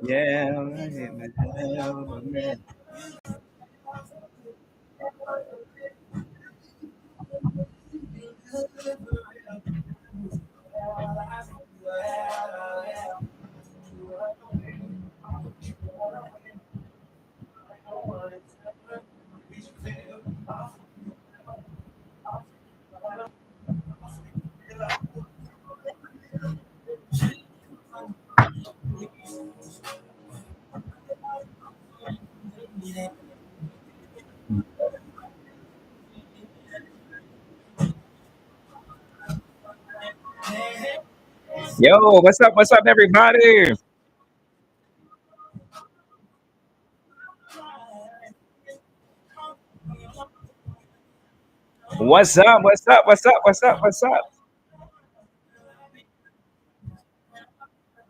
Yeah. Yo, what's up? What's up, everybody? What's up? What's up? What's up? What's up? What's up?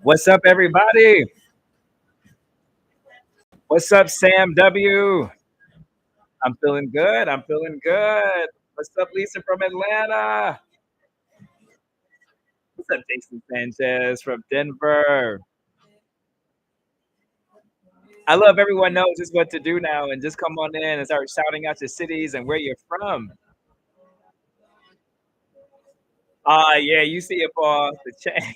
What's up, everybody? What's up, Sam W? I'm feeling good. I'm feeling good. What's up, Lisa from Atlanta? What's up, Jason Sanchez from Denver? I love everyone knows just what to do now and just come on in and start shouting out your cities and where you're from. Yeah, you see it, boss. The chain.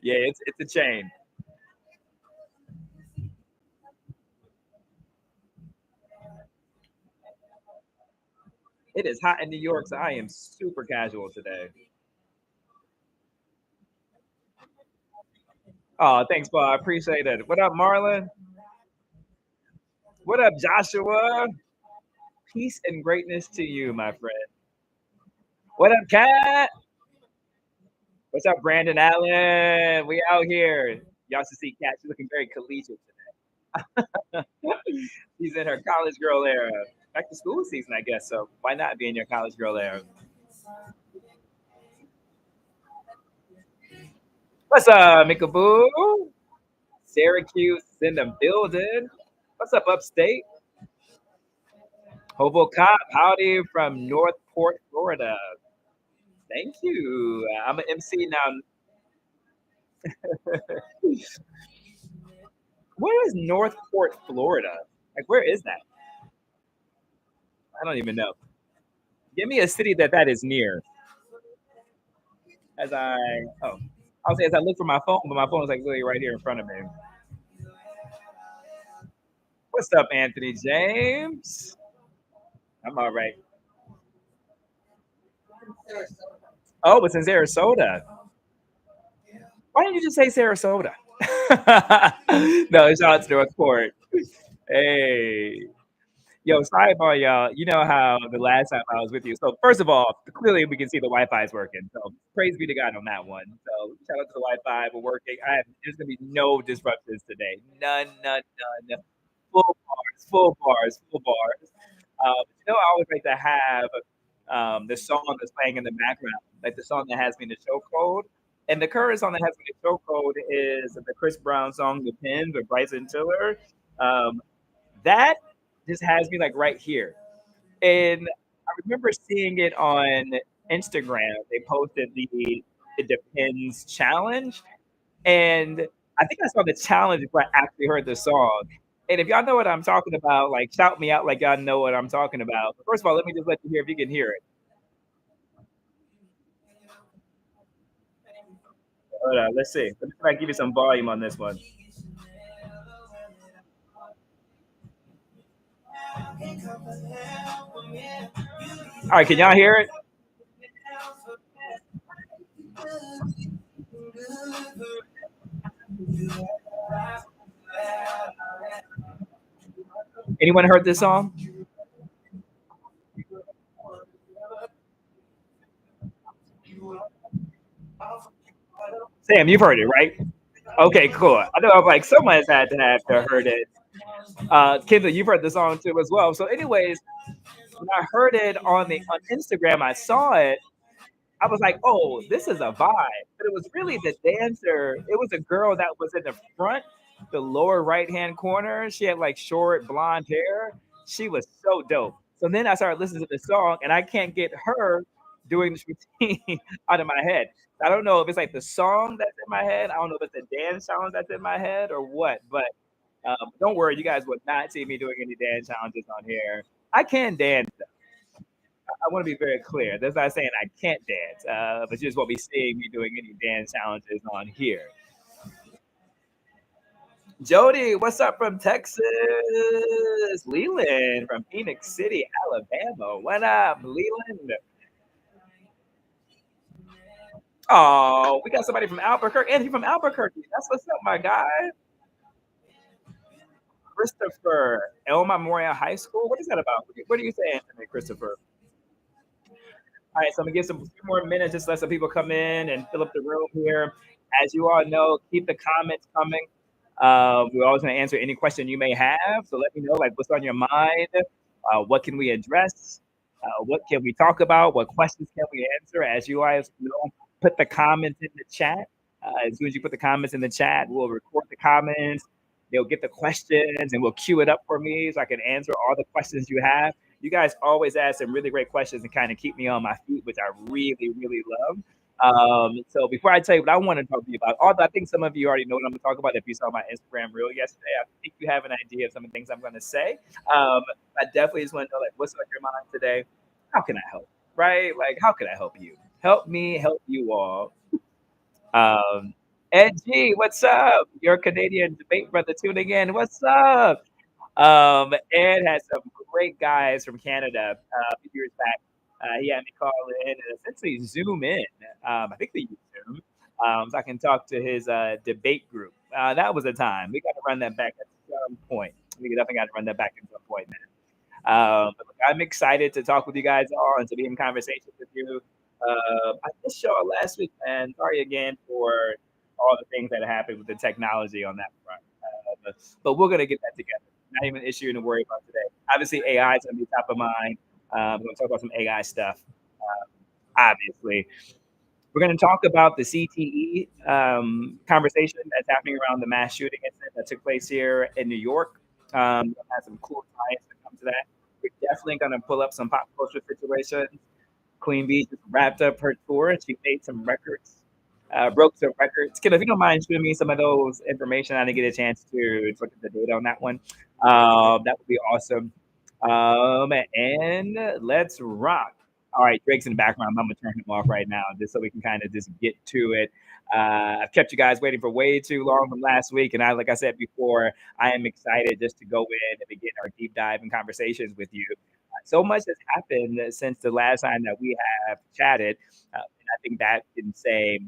Yeah, it's a chain. It is hot in New York, so I am super casual today. Oh, thanks, Bob. I appreciate it. What up, Marlon? What up, Joshua? Peace and greatness to you, my friend. What up, Kat? What's up, Brandon Allen? We out here. Y'all should see Kat. She's looking very collegiate today. She's in her college girl era. Back to school season, I guess. So why not be in your college girl era? What's up, Mickaboo? Syracuse is in the building. What's up, upstate? Hobo Cop, howdy from Northport, Florida. Thank you. I'm an MC now. Where is Northport, Florida? Like, where is that? I don't even know. Give me a city that is near. As I oh, I'll say as I look for my phone, but my phone is like literally right here in front of me. What's up, Anthony James? I'm all right. Oh, it's in Sarasota. Why didn't you just say Sarasota? No, shout out to Northport. Hey, yo, sidebar, y'all. You know how the last time I was with you. So first of all, clearly we can see the Wi-Fi is working. So praise be to God on that one. So shout out to the Wi-Fi. We're working. There's gonna be no disruptions today. None, none, none. Full bars, full bars, full bars. I always like to have the song that's playing in the background, like the song that has me in the show code. And the current song that has me in the show code is the Chris Brown song, "The Pins" with Bryson Tiller. Um, that just has me like right here. And I remember seeing it on Instagram. They posted the "It Depends" challenge, and I think I saw the challenge before I actually heard the song. And if y'all know what I'm talking about, like shout me out like y'all know what I'm talking about. But first of all, let me just let you hear if you can hear it. Hold on, let's see. Let me try to give you some volume on this one. All right, can y'all hear it? Anyone heard this song? Sam, you've heard it, right? Okay, cool. I know I'm like someone has had to have to heard it. Kendall, you've heard the song too as well. So, anyways, when I heard it on Instagram, I saw it. I was like, oh, this is a vibe. But it was really the dancer. It was a girl that was in the front, the lower right hand corner. She had like short blonde hair. She was so dope. So then I started listening to the song, and I can't get her doing this routine out of my head. I don't know if it's like the song that's in my head. I don't know if it's the dance song that's in my head or what. But don't worry, you guys would not see me doing any dance challenges on here. I can dance. I want to be very clear. That's not saying I can't dance, but you just won't be seeing me doing any dance challenges on here. Jody, what's up from Texas? Leland from Phoenix City, Alabama. What up, Leland? Oh, we got somebody from Albuquerque. Anthony from Albuquerque. That's what's up, my guy. Christopher, Elma Memorial High School. What is that about? What do you say, Anthony, Christopher? All right, so I'm gonna give some few more minutes, just let some people come in and fill up the room here. As you all know, keep the comments coming. We're always gonna answer any question you may have. So let me know, like, what's on your mind. What can we address? What can we talk about? What questions can we answer? As you guys know, put the comments in the chat. As soon as you put the comments in the chat, we'll record the comments. They'll get the questions and we'll queue it up for me so I can answer all the questions you have. You guys always ask some really great questions and kind of keep me on my feet, which I really, really love. So before I tell you what I want to talk to you about, although I think some of you already know what I'm going to talk about if you saw my Instagram reel yesterday, I think you have an idea of some of the things I'm going to say. I definitely just want to know, like, what's on your mind today? How can I help? Right? Like, how can I help you? Help me help you all. Um, Ed G, what's up? Your Canadian debate brother tuning in. What's up? Ed had some great guys from Canada a few years back. He had me call in and essentially Zoom in. I think they use Zoom. So I can talk to his debate group. That was a time. We got to run that back at some point. We definitely got to run that back at some point, man. But look, I'm excited to talk with you guys all and to be in conversation with you. I missed y'all last week, man. Sorry again for all the things that happened with the technology on that front. But we're going to get that together. Not even an issue to worry about today. Obviously, AI is going to be top of mind. We're going to talk about some AI stuff, obviously. We're going to talk about the CTE conversation that's happening around the mass shooting incident that took place here in New York. Had some cool science that come to that. We're definitely going to pull up some pop culture situations. Queen Bee just wrapped up her tour and she made some records, broke some records. Kim, if you don't mind showing me some of those information, I didn't get a chance to look at the data on that one. That would be awesome. And let's rock. All right, Drake's in the background. I'm gonna turn him off right now just so we can kind of just get to it. I've kept you guys waiting for way too long from last week, and like I said before, I am excited just to go in and begin our deep dive and conversations with you. So much has happened since the last time that we have chatted, and I think that can say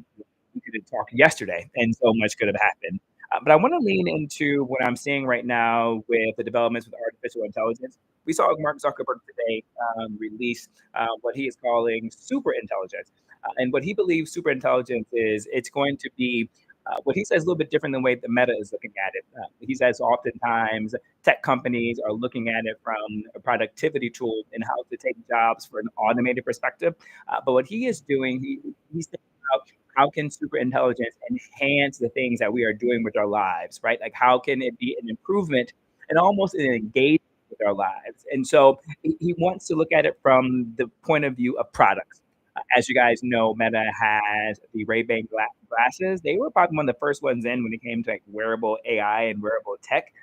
we could have talked yesterday, and so much could have happened. But I want to lean into what I'm seeing right now with the developments with artificial intelligence. We saw Mark Zuckerberg today release what he is calling super intelligence. And what he believes super intelligence is, it's going to be what he says a little bit different than the way the meta is looking at it. He says oftentimes tech companies are looking at it from a productivity tool and how to take jobs for an automated perspective. But what he is doing, he's thinking about how can super intelligence enhance the things that we are doing with our lives, right? Like how can it be an improvement and almost an engagement with our lives? And so he wants to look at it from the point of view of products. As you guys know, Meta has the Ray-Ban glasses. They were probably one of the first ones in when it came to like wearable AI and wearable tech.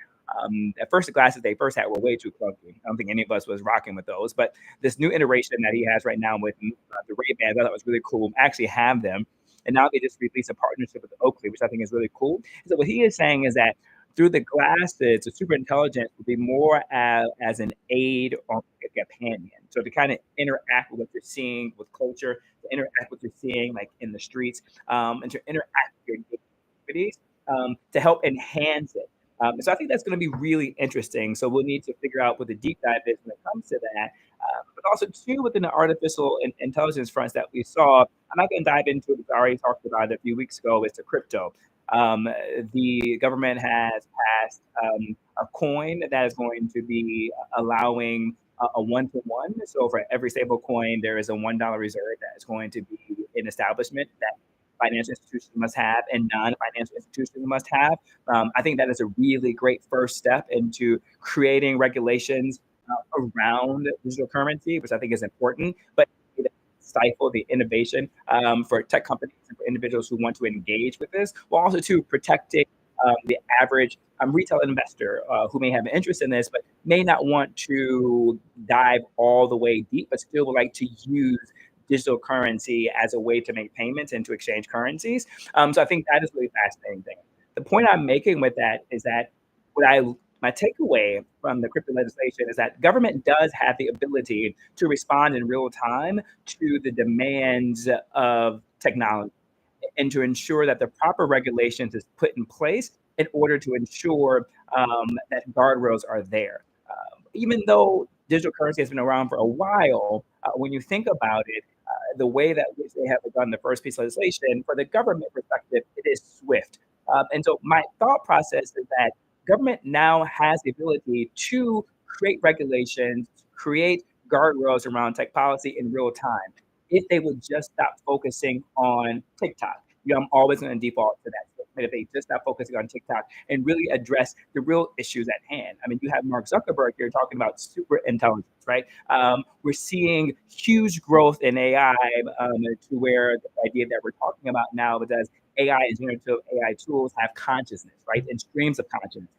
At first, the glasses they first had were way too clunky. I don't think any of us was rocking with those. But this new iteration that he has right now with the Ray-Bans, I thought was really cool. I actually have them. And now they just released a partnership with Oakley, which I think is really cool. So what he is saying is that through the glasses, the super intelligence will be more as an aid or a companion. So to kind of interact with what you're seeing with culture, to interact with what you're seeing like in the streets, and to interact with your activities to help enhance it. So I think that's going to be really interesting. So we'll need to figure out what the deep dive is when it comes to that. But also too within the artificial intelligence fronts that we saw. I'm not going to dive into it. We already talked about it a few weeks ago. It's the crypto. The government has passed a coin that is going to be allowing a one-to-one. So for every stable coin, there is a $1 reserve that is going to be an establishment that financial institutions must have and non-financial institutions must have. I think that is a really great first step into creating regulations around digital currency, which I think is important. But stifle the innovation for tech companies and for individuals who want to engage with this, while also to protecting the average retail investor who may have an interest in this, but may not want to dive all the way deep, but still would like to use digital currency as a way to make payments and to exchange currencies. So I think that is really fascinating thing. The point I'm making with that is that what I my takeaway from the crypto legislation is that government does have the ability to respond in real time to the demands of technology and to ensure that the proper regulations is put in place in order to ensure that guardrails are there. Even though digital currency has been around for a while, when you think about it, the way that which they have done the first piece of legislation, for the government perspective, it is swift. And so my thought process is that government now has the ability to create regulations, create guardrails around tech policy in real time if they would just stop focusing on TikTok. I'm always going to default to that statement. If they just stop focusing on TikTok and really address the real issues at hand. I mean, you have Mark Zuckerberg here talking about super intelligence, right? We're seeing huge growth in AI to where the idea that we're talking about now is as AI and generative AI tools have consciousness, right? And streams of consciousness.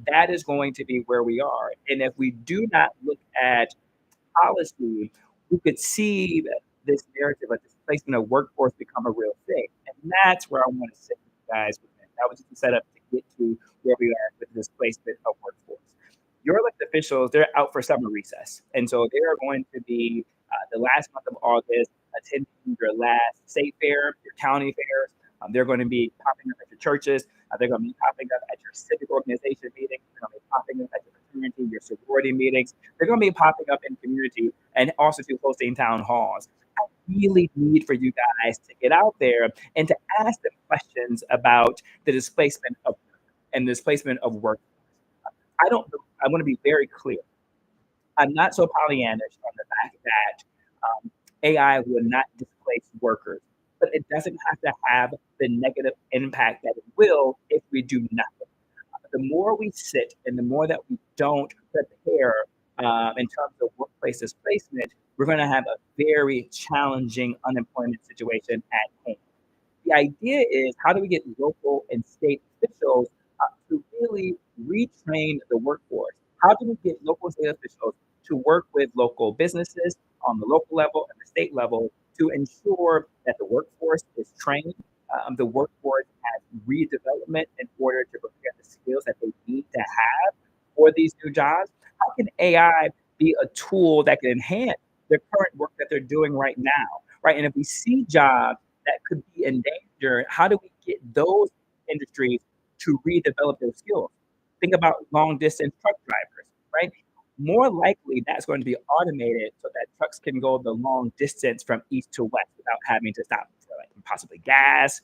That is going to be where we are. And if we do not look at policy, we could see that this narrative of displacement of workforce become a real thing. And that's where I want to sit with you guys. That was just a setup to get to where we are with the displacement of workforce. Your elected officials, they're out for summer recess. And so they are going to be the last month of August attending your last state fair, your county fairs. They're going to be popping up at your churches. They're going to be popping up at your civic organization meetings. They're going to be popping up at your fraternity, your sorority meetings. They're going to be popping up in community and also to hosting town halls. I really need for you guys to get out there and to ask them questions about the displacement of and displacement of work. I don't. I want to be very clear. I'm not so Pollyannish on the fact that AI will not displace workers, but it doesn't have to have the negative impact that it will if we do nothing. The more we sit and the more that we don't prepare in terms of workplace displacement, we're going to have a very challenging unemployment situation at hand. The idea is how do we get local and state officials to really retrain the workforce? How do we get local and state officials to work with local businesses on the local level and the state level to ensure that the workforce is trained, the workforce has redevelopment in order to prepare the skills that they need to have for these new jobs? How can AI be a tool that can enhance the current work that they're doing right now, right? And if we see jobs that could be in danger, how do we get those industries to redevelop their skills? Think about long distance truck drivers, right? More likely that's going to be automated so that trucks can go the long distance from east to west without having to stop for like possibly gas,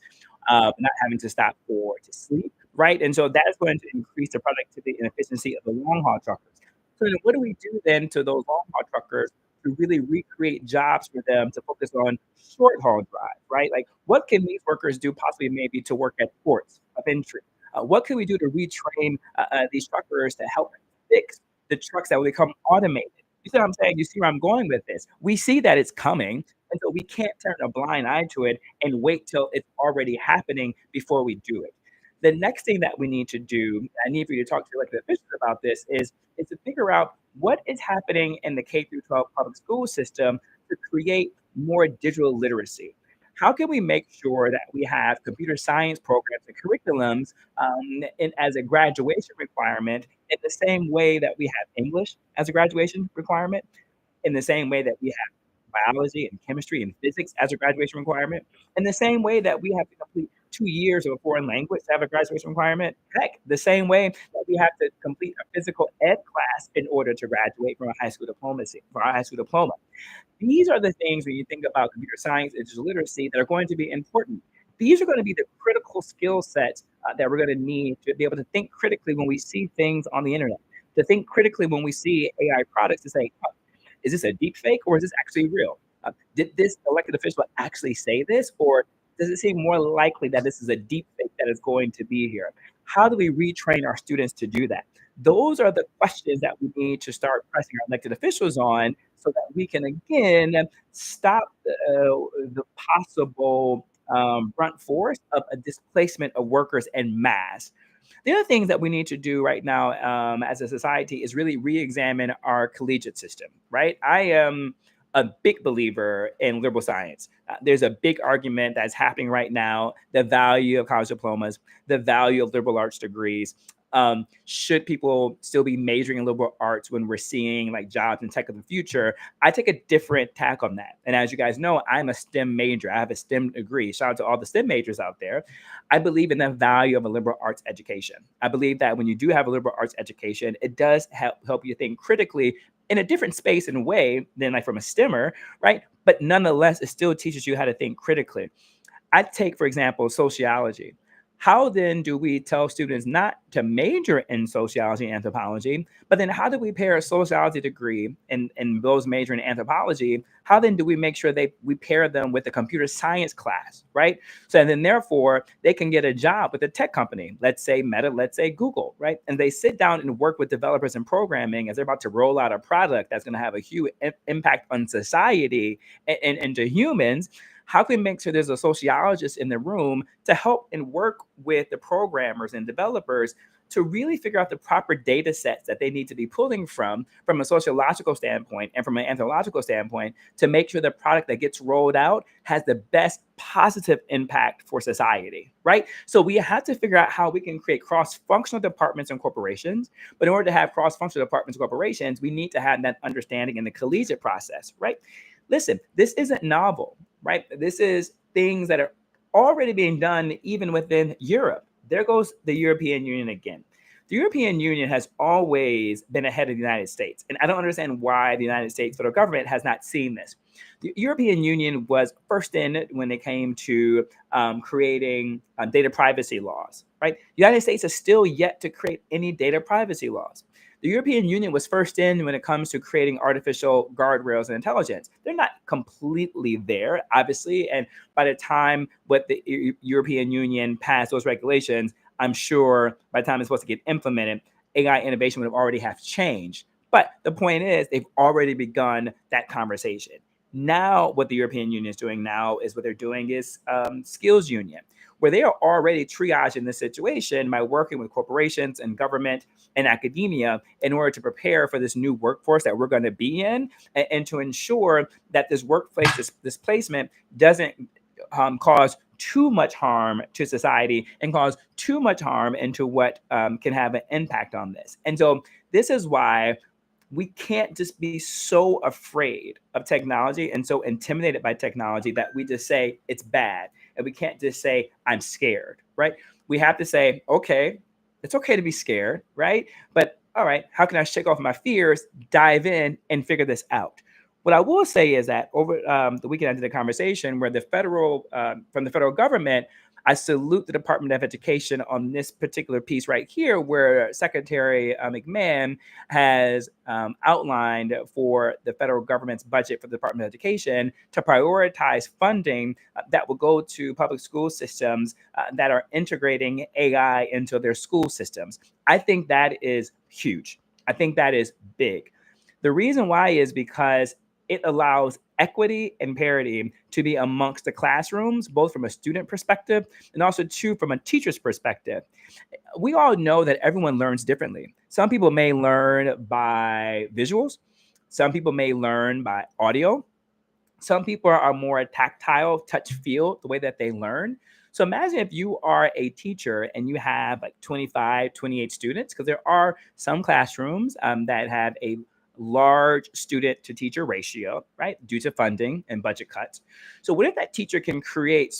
not having to stop to sleep, right? And so that's going to increase the productivity and efficiency of the long haul truckers. So then what do we do then to those long haul truckers to really recreate jobs for them to focus on short haul drive, right? Like what can these workers do possibly maybe to work at ports of entry? What can we do to retrain these truckers to help fix the trucks that will become automated? You see what I'm saying? You see where I'm going with this? We see that it's coming, and so we can't turn a blind eye to it and wait till it's already happening before we do it. The next thing that we need to do, I need for you to talk to your elected officials about this, is to figure out what is happening in the K through 12 public school system to create more digital literacy. How can we make sure that we have computer science programs and curriculums as a graduation requirement in the same way that we have English as a graduation requirement, in the same way that we have biology and chemistry and physics as a graduation requirement, in the same way that we have to complete 2 years of a foreign language to have a graduation requirement, heck, the same way that we have to complete a physical ed class in order to graduate from a high school diplomacy, for our high school diploma. These are the things when you think about computer science and digital literacy that are going to be important. These are going to be the critical skill sets that we're going to need to be able to think critically when we see things on the internet, to think critically when we see AI products to say, oh, is this a deep fake or is this actually real? Did this elected official actually say this, or does it seem more likely that this is a deep fake that is going to be here? How do we retrain our students to do that? Those are the questions that we need to start pressing our elected officials on so that we can again stop the possible brunt force of a displacement of workers en masse. The other things that we need to do right now as a society is really re-examine our collegiate system, right? I am a big believer in liberal science. There's a big argument that's happening right now, the value of college diplomas, the value of liberal arts degrees. Should people still be majoring in liberal arts when we're seeing like jobs and tech of the future? I take a different tack on that. And as you guys know, I'm a STEM major. I have a STEM degree. Shout out to all the STEM majors out there. I believe in the value of a liberal arts education. I believe that when you do have a liberal arts education, it does help you think critically in a different space and way than like from a STEMmer, right? But nonetheless, it still teaches you how to think critically. I take, for example, sociology. How then do we tell students not to major in sociology and anthropology, but then how do we pair a sociology degree and those majoring in anthropology? How then do we make sure we pair them with a computer science class, right? So then therefore they can get a job with a tech company, let's say Meta, let's say Google, right? And they sit down and work with developers and programming as they're about to roll out a product that's going to have a huge impact on society and to humans. How can we make sure there's a sociologist in the room to help and work with the programmers and developers to really figure out the proper data sets that they need to be pulling from a sociological standpoint and from an anthropological standpoint to make sure the product that gets rolled out has the best positive impact for society, right? So we have to figure out how we can create cross-functional departments and corporations. But in order to have cross-functional departments and corporations, we need to have that understanding in the collegiate process, right? Listen, this isn't novel, right? This is things that are already being done even within Europe. There goes the European Union again. The European Union has always been ahead of the United States. And I don't understand why the United States federal government has not seen this. The European Union was first in when it came to creating data privacy laws, right? The United States is still yet to create any data privacy laws. The European Union was first in when it comes to creating artificial guardrails and intelligence. They're not completely there, obviously. And by the time what the European Union passed those regulations, I'm sure by the time it's supposed to get implemented, AI innovation would have already have changed. But the point is, they've already begun that conversation. Now, what the European Union is doing now is what they're doing is skills union, where they are already triaging the situation by working with corporations and government and academia in order to prepare for this new workforce that we're going to be in and to ensure that this workplace displacement doesn't cause too much harm to society and cause too much harm into what can have an impact on this. And so this is why we can't just be so afraid of technology and so intimidated by technology that we just say it's bad. And we can't just say, I'm scared, right? We have to say, okay, it's okay to be scared, right? But all right, how can I shake off my fears, dive in and figure this out? What I will say is that over the weekend after the conversation where from the federal government, I salute the Department of Education on this particular piece right here, where Secretary McMahon has outlined for the federal government's budget for the Department of Education to prioritize funding that will go to public school systems that are integrating AI into their school systems. I think that is huge. I think that is big. The reason why is because it allows equity and parity to be amongst the classrooms, both from a student perspective and also too from a teacher's perspective. We all know that everyone learns differently. Some people may learn by visuals. Some people may learn by audio. Some people are more tactile, touch, feel, the way that they learn. So imagine if you are a teacher and you have like 25, 28 students, because there are some classrooms that have a large student to teacher ratio, right, due to funding and budget cuts. So what if that teacher can create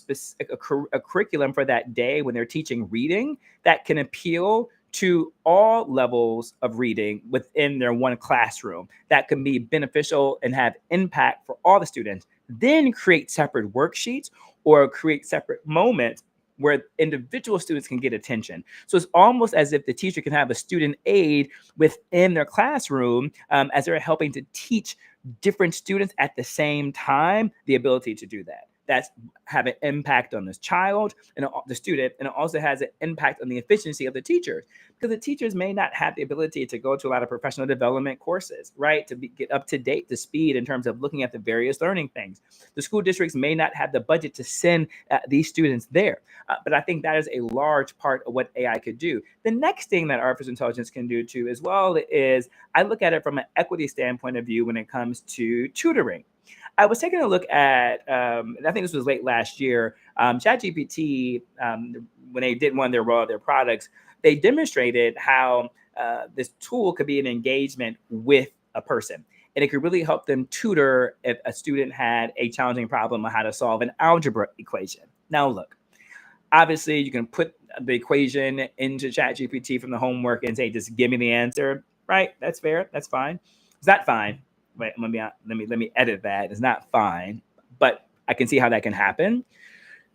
a curriculum for that day when they're teaching reading that can appeal to all levels of reading within their one classroom that can be beneficial and have impact for all the students, then create separate worksheets or create separate moments where individual students can get attention. So it's almost as if the teacher can have a student aid within their classroom as they're helping to teach different students at the same time, the ability to do that. that's have an impact on this child and the student, and it also has an impact on the efficiency of the teachers, because the teachers may not have the ability to go to a lot of professional development courses, right, to get up to date, to speed in terms of looking at the various learning things. The school districts may not have the budget to send these students there, but I think that is a large part of what AI could do. The next thing that artificial intelligence can do too, as well, is I look at it from an equity standpoint of view when it comes to tutoring. I was taking a look at, I think this was late last year, ChatGPT, when they did one of their products, they demonstrated how this tool could be an engagement with a person. And it could really help them tutor if a student had a challenging problem on how to solve an algebra equation. Now, look, obviously, you can put the equation into ChatGPT from the homework and say, just give me the answer. Right? That's fair. That's fine. It's not fine. Wait, let me edit that. It's not fine, but I can see how that can happen.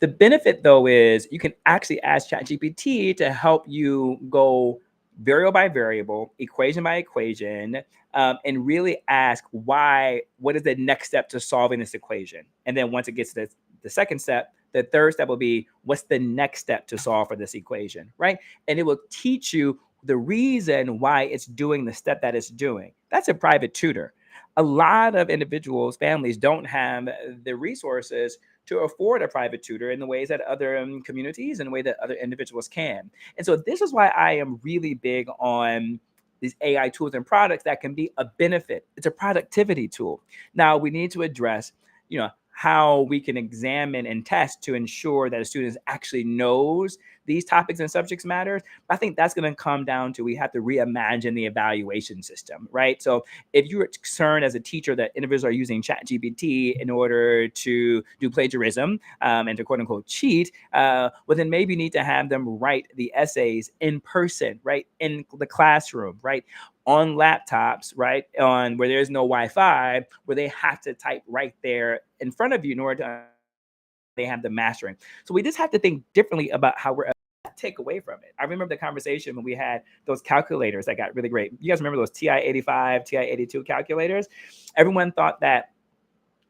The benefit, though, is you can actually ask ChatGPT to help you go variable by variable, equation by equation, and really ask what is the next step to solving this equation? And then once it gets to the second step, the third step will be, what's the next step to solve for this equation, right? And it will teach you the reason why it's doing the step that it's doing. That's a private tutor. A lot of individuals, families don't have the resources to afford a private tutor in the ways that other communities and the way that other individuals can. And so this is why I am really big on these AI tools and products that can be a benefit. It's a productivity tool. Now we need to address, how we can examine and test to ensure that a student actually knows these topics and subjects matter. I think that's going to come down to, we have to reimagine the evaluation system, right? So if you're concerned as a teacher that individuals are using ChatGPT in order to do plagiarism and to quote unquote cheat, well, then maybe you need to have them write the essays in person, right? In the classroom, right? On laptops, right? On where there's no Wi-Fi, where they have to type right there in front of you in order to they have the mastering. So we just have to think differently about how we're take away from it. I remember the conversation when we had those calculators that got really great. You guys remember those TI-85, TI-82 calculators? Everyone thought that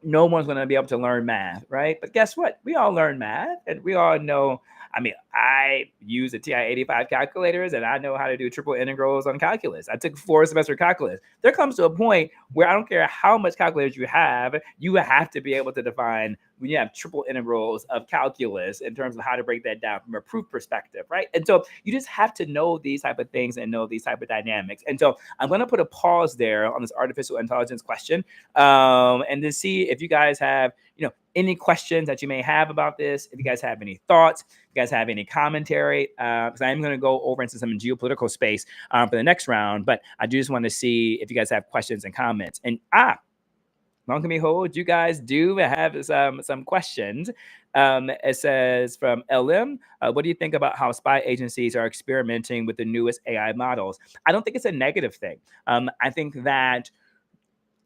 no one's going to be able to learn math, right? But guess what? We all learn math, and we all know. I mean, I use the TI-85 calculators, and I know how to do triple integrals on calculus. I took 4 semester calculus. There comes to a point where I don't care how much calculators you have to be able to define when you have triple integrals of calculus in terms of how to break that down from a proof perspective, right? And so you just have to know these type of things and know these type of dynamics. And so I'm going to put a pause there on this artificial intelligence question, and to see if you guys have, any questions that you may have about this, if you guys have any thoughts, if you guys have any commentary, because I'm going to go over into some geopolitical space for the next round, but I do just want to see if you guys have questions and comments. And long can behold, you guys do have some questions. It says from LM, what do you think about how spy agencies are experimenting with the newest AI models? I don't think it's a negative thing. I think that,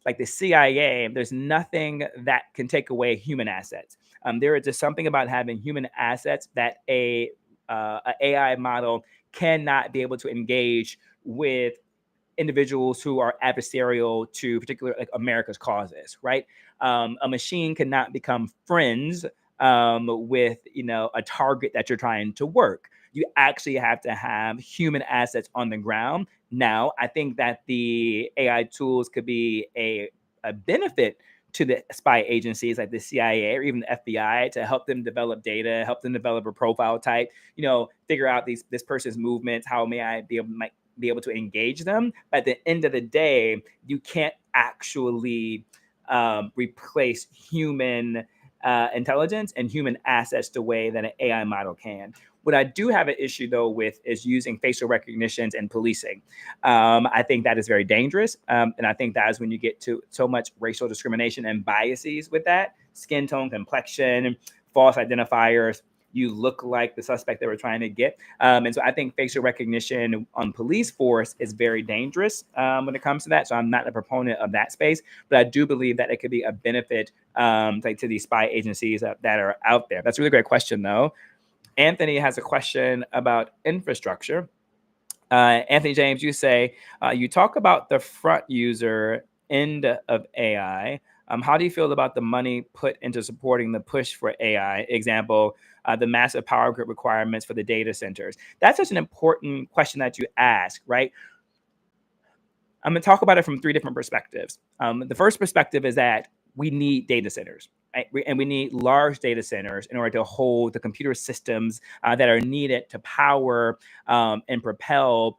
like the CIA, there's nothing that can take away human assets. There is just something about having human assets that a AI model cannot be able to engage with individuals who are adversarial to particular, like, America's causes, right? A machine cannot become friends with a target that you're trying to work. You actually have to have human assets on the ground. Now, I think that the AI tools could be a benefit to the spy agencies like the CIA or even the FBI to help them develop data, help them develop a profile type, figure out this person's movements, how might be able to engage them. But at the end of the day, you can't actually replace human intelligence and human assets the way that an AI model can. What I do have an issue, though, with is using facial recognitions and policing. I think that is very dangerous. And I think that is when you get to so much racial discrimination and biases with that. Skin tone, complexion, false identifiers. You look like the suspect that we're trying to get. And so I think facial recognition on police force is very dangerous when it comes to that. So I'm not a proponent of that space, but I do believe that it could be a benefit to these spy agencies that are out there. That's a really great question, though. Anthony has a question about infrastructure. Anthony James, you say, you talk about the front user end of AI. How do you feel about the money put into supporting the push for AI? Example, the massive power grid requirements for the data centers. That's such an important question that you ask, right? I'm going to talk about it from three different perspectives. The first perspective is that we need data centers, right? And we need large data centers in order to hold the computer systems that are needed to power and propel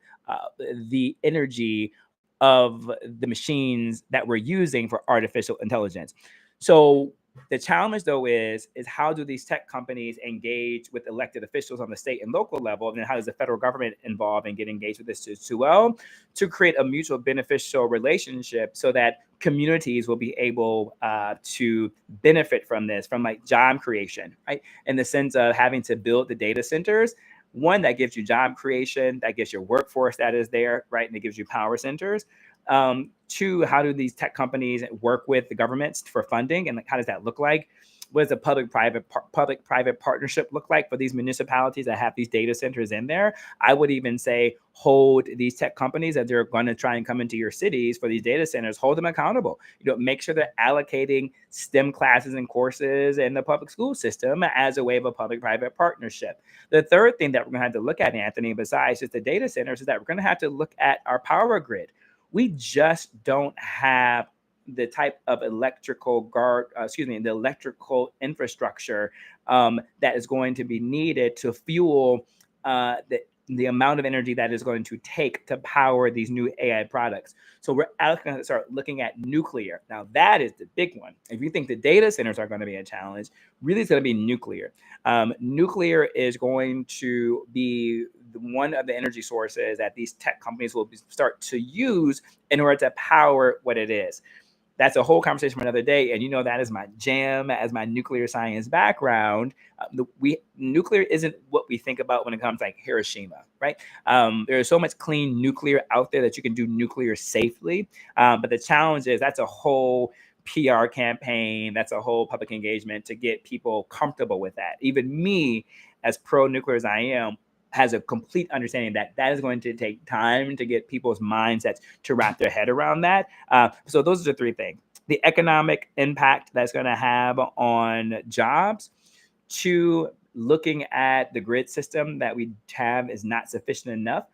the energy of the machines that we're using for artificial intelligence. So the challenge, though, is how do these tech companies engage with elected officials on the state and local level? And then how does the federal government involve and get engaged with this as well to create a mutual beneficial relationship so that communities will be able to benefit from this, from like job creation, right? In the sense of having to build the data centers. One, that gives you job creation, that gives your workforce that is there, right? And it gives you power centers. Two, how do these tech companies work with the governments for funding, and like, how does that look like? What does a public-private partnership look like for these municipalities that have these data centers in there? I would even say hold these tech companies that they're going to try and come into your cities for these data centers, hold them accountable. Make sure they're allocating STEM classes and courses in the public school system as a way of a public-private partnership. The third thing that we're going to have to look at, Anthony, besides just the data centers, is that we're going to have to look at our power grid. We just don't have the type of the electrical infrastructure that is going to be needed to fuel the amount of energy that is going to take to power these new AI products. So we're going to start looking at nuclear. Now, that is the big one. If you think the data centers are going to be a challenge, really it's going to be nuclear. Nuclear is going to be one of the energy sources that these tech companies will start to use in order to power what it is. That's a whole conversation for another day. And that is my jam as my nuclear science background. Nuclear isn't what we think about when it comes to like Hiroshima, right? There's so much clean nuclear out there that you can do nuclear safely. But the challenge is that's a whole PR campaign. That's a whole public engagement to get people comfortable with that. Even me, as pro-nuclear as I am, has a complete understanding that is going to take time to get people's mindsets to wrap their head around that. So those are the three things. The economic impact that's going to have on jobs. Two, looking at the grid system that we have is not sufficient enough.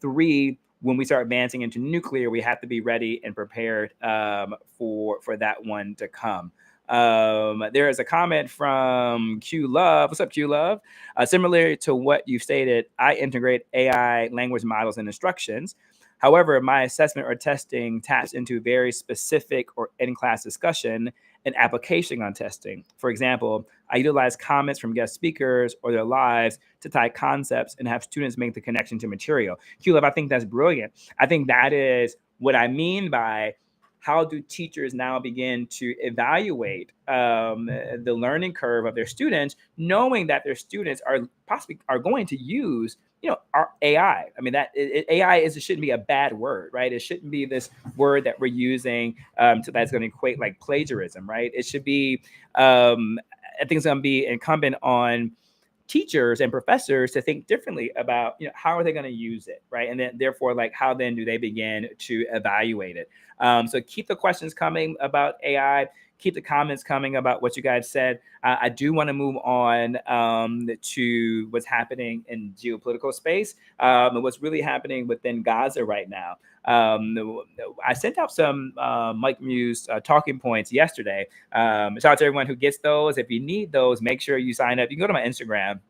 Three, when we start advancing into nuclear, we have to be ready and prepared for that one to come. There is a comment from Q Love. What's up, Q Love? Similar to what you stated, I integrate AI language models and instructions. However, my assessment or testing taps into very specific or in-class discussion and application on testing. For example, I utilize comments from guest speakers or their lives to tie concepts and have students make the connection to material. Q Love, I think that's brilliant. I think that is what I mean by how do teachers now begin to evaluate the learning curve of their students, knowing that their students are going to use our AI. I mean, AI shouldn't be a bad word, right? It shouldn't be this word that we're using so that's going to equate like plagiarism, right? It should be, I think it's going to be incumbent on teachers and professors to think differently about how are they going to use it, right? And then therefore, like, how then do they begin to evaluate it? So keep the questions coming about AI. Keep the comments coming about what you guys said. I do want to move on to what's happening in geopolitical space and what's really happening within Gaza right now. I sent out some Mike Muse talking points yesterday. Shout out to everyone who gets those. If you need those, make sure you sign up. You can go to my Instagram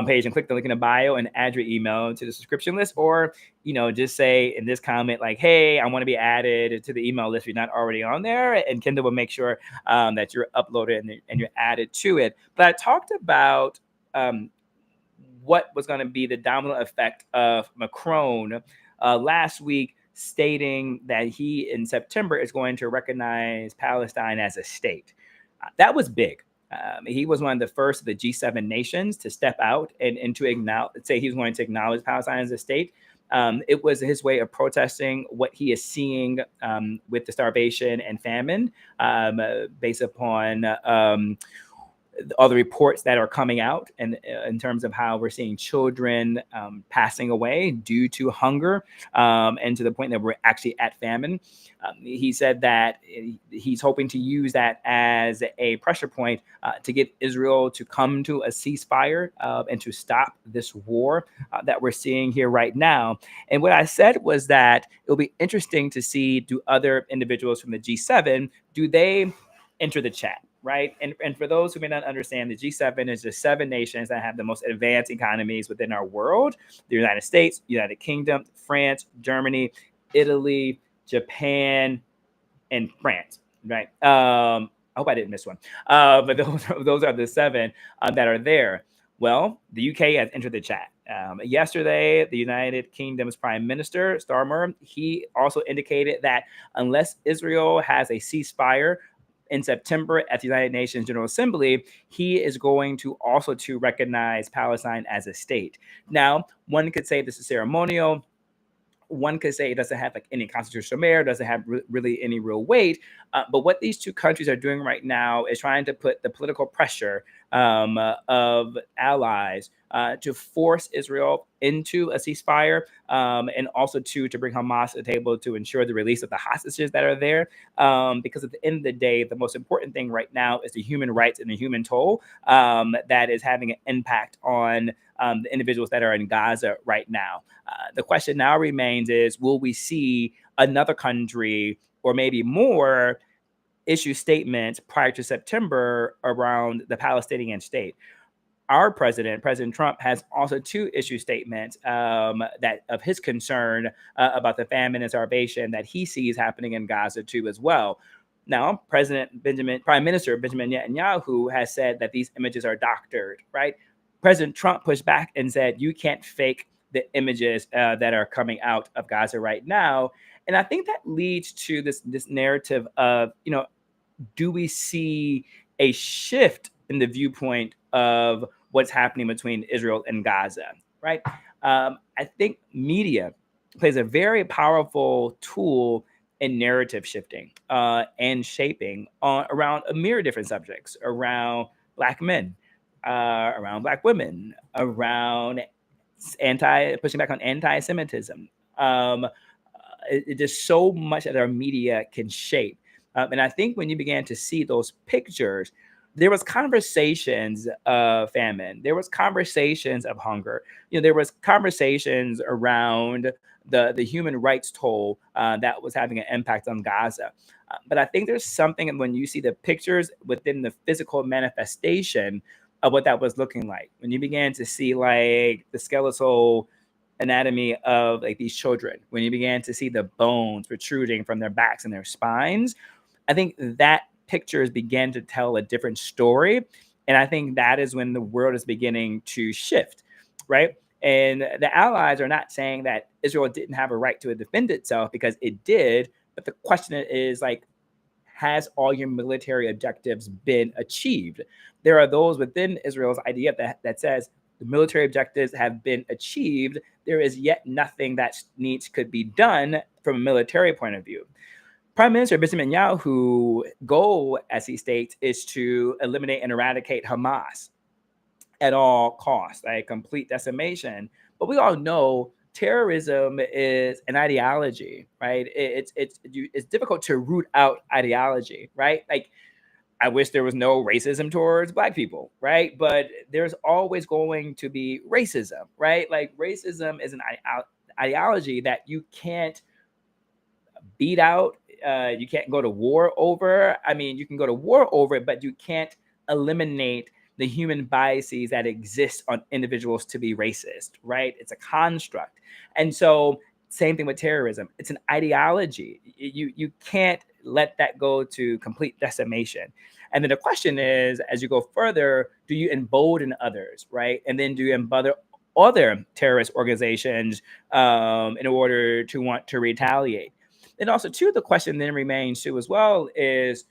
page and click the link in the bio and add your email to the subscription list, or just say in this comment like, hey, I want to be added to the email list if you're not already on there, and Kendall will make sure that you're uploaded and you're added to it. But I talked about what was going to be the domino effect of Macron last week, stating that he in September is going to recognize Palestine as a state. That was big. He was one of the first of the G7 nations to step out and to say he was going to acknowledge Palestine as a state. It was his way of protesting what he is seeing with the starvation and famine based upon all the reports that are coming out, and in terms of how we're seeing children passing away due to hunger, and to the point that we're actually at famine. He said that he's hoping to use that as a pressure point to get Israel to come to a ceasefire and to stop this war that we're seeing here right now. And what I said was that it'll be interesting to see, do other individuals from the G7, do they enter the chat, right? And for those who may not understand, the G7 is just 7 nations that have the most advanced economies within our world: the United States, United Kingdom, France, Germany, Italy, Japan, and France, right? I hope I didn't miss one. But those are the 7 that are there. Well, the UK has entered the chat. Yesterday, the United Kingdom's Prime Minister, Starmer, he also indicated that unless Israel has a ceasefire in September at the United Nations General Assembly, he is going to also to recognize Palestine as a state. Now, one could say this is ceremonial. One could say it doesn't have like any constitutional merit, doesn't have really any real weight. But what these 2 countries are doing right now is trying to put the political pressure of allies to force Israel into a ceasefire, and also to bring Hamas to the table to ensure the release of the hostages that are there. Because at the end of the day, the most important thing right now is the human rights and the human toll that is having an impact on the individuals that are in Gaza right now. The question now remains is, will we see another country or maybe more issue statements prior to September around the Palestinian state? Our president, President Trump, has also 2 issue statements that of his concern about the famine and starvation that he sees happening in Gaza too as well. Now, Prime Minister Benjamin Netanyahu has said that these images are doctored, right? President Trump pushed back and said, you can't fake the images that are coming out of Gaza right now. And I think that leads to this narrative of, do we see a shift in the viewpoint of what's happening between Israel and Gaza, right? I think media plays a very powerful tool in narrative shifting and shaping around a myriad of different subjects, around Black men, around Black women, around pushing back on anti-Semitism. There's so much that our media can shape. And I think when you began to see those pictures, there was conversations of famine. There was conversations of hunger. There was conversations around the human rights toll that was having an impact on Gaza. But I think there's something when you see the pictures within the physical manifestation of what that was looking like. When you began to see like the skeletal anatomy of like these children, when you began to see the bones protruding from their backs and their spines, I think that pictures began to tell a different story. And I think that is when the world is beginning to shift, right? And the allies are not saying that Israel didn't have a right to defend itself, because it did. But the question is like, has all your military objectives been achieved? There are those within Israel's idea that says the military objectives have been achieved. There is yet nothing that could be done from a military point of view. Prime Minister Benjamin Netanyahu's goal, as he states, is to eliminate and eradicate Hamas at all costs, like complete decimation. But we all know terrorism is an ideology, right? It's difficult to root out ideology, right? Like, I wish there was no racism towards Black people, right? But there's always going to be racism, right? Like, racism is an ideology that you can't beat out. You can't go to war over. I mean, you can go to war over it, but you can't eliminate the human biases that exist on individuals to be racist, right? It's a construct. And so same thing with terrorism. It's an ideology. You can't let that go to complete decimation. And then the question is, as you go further, do you embolden others, right? And then do you embolden other terrorist organizations in order to want to retaliate? And also, too, the question then remains, too, as well, is,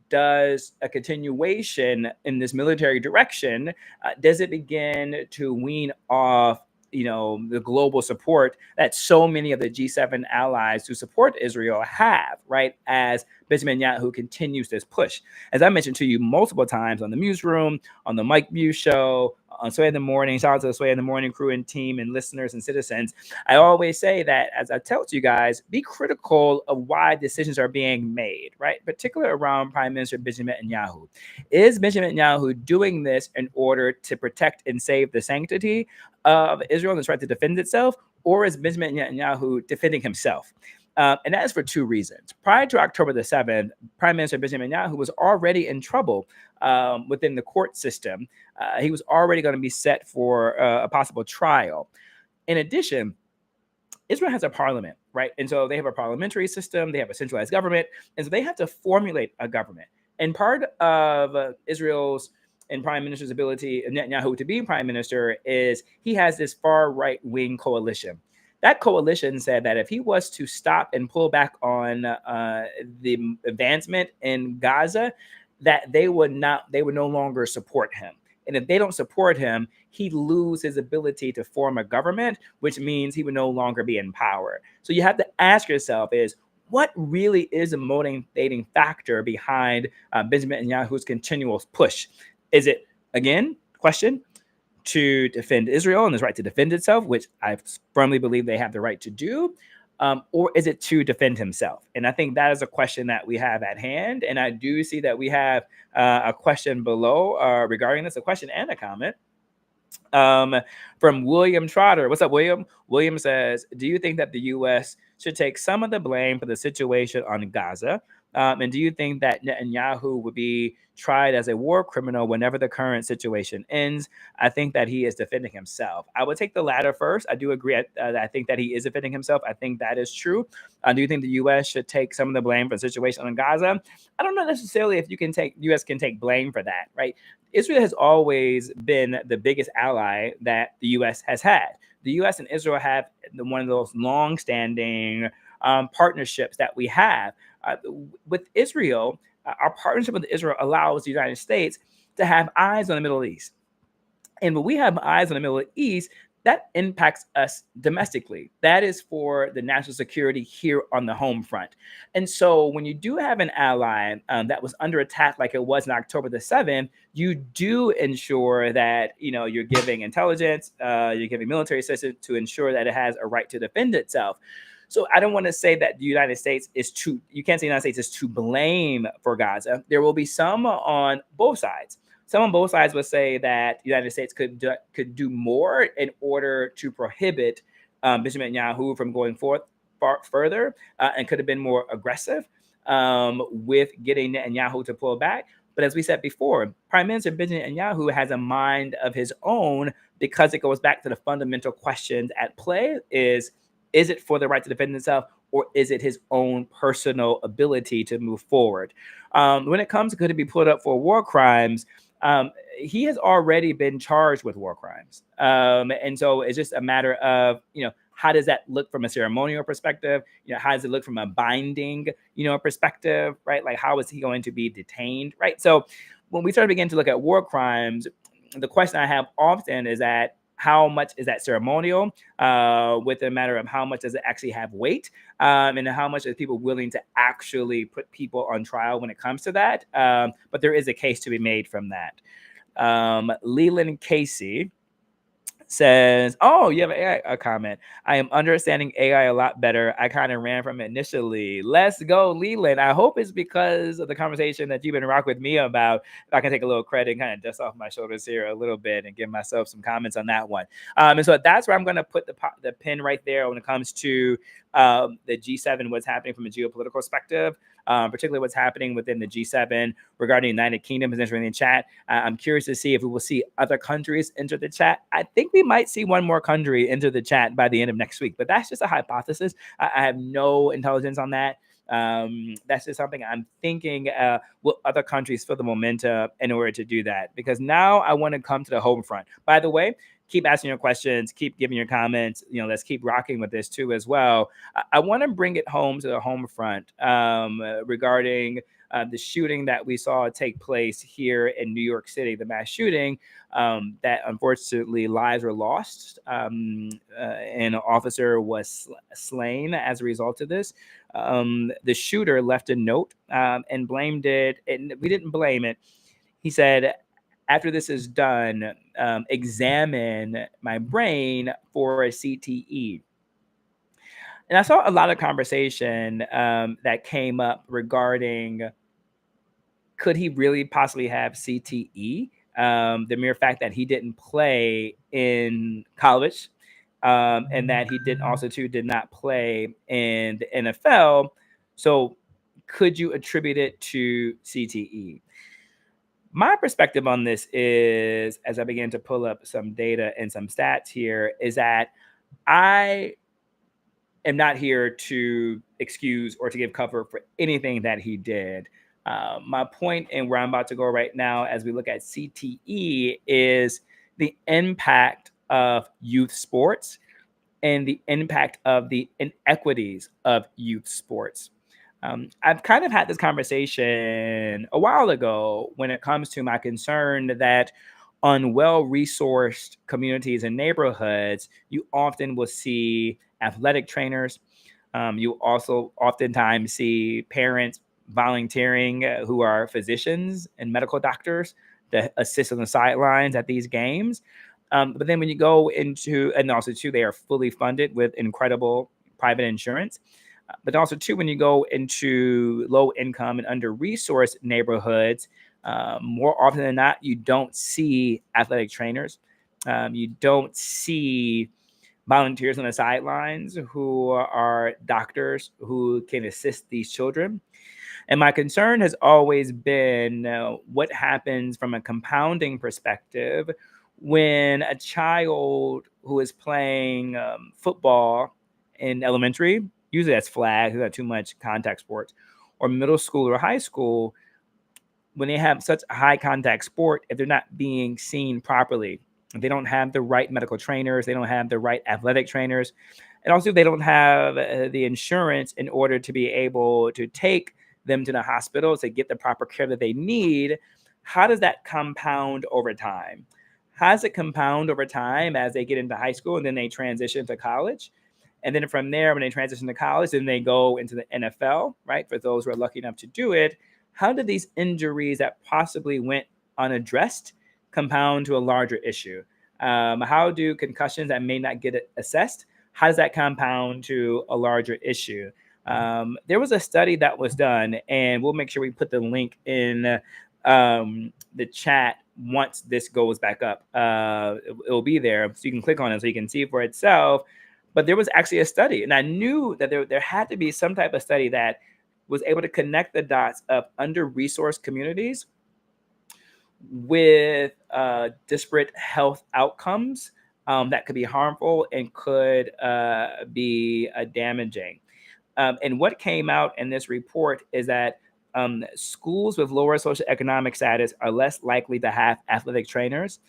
does a continuation in this military direction, does it begin to wean off, the global support that so many of the G7 allies who support Israel have, right? As Benjamin Netanyahu continues this push. As I mentioned to you multiple times on the MuseRoom, on the Mike Muse Show, on Sway in the Morning, shout out to the Sway in the Morning crew and team and listeners and citizens. I always say that, as I tell you guys, be critical of why decisions are being made, right? Particularly around Prime Minister Benjamin Netanyahu. Is Benjamin Netanyahu doing this in order to protect and save the sanctity of Israel and its right to defend itself, or is Benjamin Netanyahu defending himself? And that is for two reasons. Prior to October the 7th, Prime Minister Benjamin Netanyahu was already in trouble within the court system. He was already going to be set for a possible trial. In addition, Israel has a parliament, right? And so they have a parliamentary system, they have a centralized government, and so they have to formulate a government. And part of Israel's and Prime Minister's ability, Netanyahu, to be Prime Minister is he has this far right-wing coalition. That coalition said that if he was to stop and pull back on the advancement in Gaza, that they would no longer support him. And if they don't support him, he'd lose his ability to form a government, which means he would no longer be in power. So you have to ask yourself is, what really is a motivating factor behind Benjamin Netanyahu's continual push? Is it, again, question, to defend Israel and his right to defend itself, which I firmly believe they have the right to do, or is it to defend himself? And I think that is a question that we have at hand. And I do see that we have a question below regarding this, a question and a comment from William Trotter. What's up, William? William says, do you think that the U.S. should take some of the blame for the situation on Gaza? And do you think that Netanyahu would be tried as a war criminal whenever the current situation ends? I think that he is defending himself. I would take the latter first. I do agree. I think that he is defending himself. I think that is true. Do you think the U.S. should take some of the blame for the situation on Gaza? I don't know necessarily if U.S. can take blame for that, right? Israel has always been the biggest ally that the U.S. has had. The U.S. and Israel have one of those long-standing partnerships that we have. With Israel, our partnership with Israel allows the United States to have eyes on the Middle East. And when we have eyes on the Middle East, that impacts us domestically. That is for the national security here on the home front. And so when you do have an ally that was under attack like it was on October the 7th, you do ensure that you're giving intelligence, you're giving military assistance to ensure that it has a right to defend itself. So I don't want to say that the United States you can't say the United States is to blame for Gaza. There will be some on both sides. Some on both sides would say that the United States could do more in order to prohibit Benjamin Netanyahu from going further and could have been more aggressive with getting Netanyahu to pull back. But as we said before, Prime Minister Benjamin Netanyahu has a mind of his own because it goes back to the fundamental questions at play is it for the right to defend itself, or is it his own personal ability to move forward? When it comes to could it be put up for war crimes, he has already been charged with war crimes. And so it's just a matter of, how does that look from a ceremonial perspective? How does it look from a binding, perspective, right? Like, how is he going to be detained, right? So when we start to begin to look at war crimes, the question I have often is that, how much is that ceremonial with the matter of how much does it actually have weight and how much are people willing to actually put people on trial when it comes to that. But there is a case to be made from that. Leland Casey says, oh, you have an AI comment. I am understanding AI a lot better. I kind of ran from it initially. Let's go, Leland. I hope it's because of the conversation that you've been rocking with me about. If I can take a little credit and kind of dust off my shoulders here a little bit and give myself some comments on that one. And so that's where I'm going to put the pin right there when it comes to the G7, what's happening from a geopolitical perspective. Particularly what's happening within the G7 regarding the United Kingdom is entering the chat. I'm curious to see if we will see other countries enter the chat. I think we might see one more country enter the chat by the end of next week, but that's just a hypothesis. I have no intelligence on that. That's just something I'm thinking. Will other countries feel the momentum in order to do that? Because now I want to come to the home front. By the way, keep asking your questions, keep giving your comments. Let's keep rocking with this too as well. I want to bring it home to the home front regarding the shooting that we saw take place here in New York City, the mass shooting that unfortunately lives were lost, and an officer was slain as a result of this. The shooter left a note and blamed it, and we didn't blame it. He said, after this is done, examine my brain for a CTE. And I saw a lot of conversation that came up regarding, could he really possibly have CTE? The mere fact that he didn't play in college, and that he did not play in the NFL. So could you attribute it to CTE? My perspective on this is, as I began to pull up some data and some stats here, is that I am not here to excuse or to give cover for anything that he did. My point, and where I'm about to go right now as we look at CTE, is the impact of youth sports and the impact of the inequities of youth sports. I've kind of had this conversation a while ago when it comes to my concern that on well-resourced communities and neighborhoods, you often will see athletic trainers. You also oftentimes see parents volunteering who are physicians and medical doctors to assist on the sidelines at these games. But then when you go into, and also too, they are fully funded with incredible private insurance. But also too, when you go into low income and under resourced neighborhoods, more often than not, you don't see athletic trainers. You don't see volunteers on the sidelines who are doctors who can assist these children. And my concern has always been what happens from a compounding perspective when a child who is playing football in elementary, usually that's flag, not too much contact sports, or middle school or high school, when they have such a high contact sport, if they're not being seen properly, if they don't have the right medical trainers, they don't have the right athletic trainers, and also they don't have the insurance in order to be able to take them to the hospital to get the proper care that they need, how does that compound over time? How does it compound over time as they get into high school and then they transition to college? And then from there, when they transition to college, then they go into the NFL, right? For those who are lucky enough to do it, how did these injuries that possibly went unaddressed compound to a larger issue? How do concussions that may not get assessed, how does that compound to a larger issue? There was a study that was done, and we'll make sure we put the link in the chat once this goes back up. It'll be there, so you can click on it so you can see for itself. But there was actually a study, and I knew that there had to be some type of study that was able to connect the dots of under-resourced communities with disparate health outcomes that could be harmful and could be damaging. And what came out in this report is that schools with lower socioeconomic status are less likely to have athletic trainers.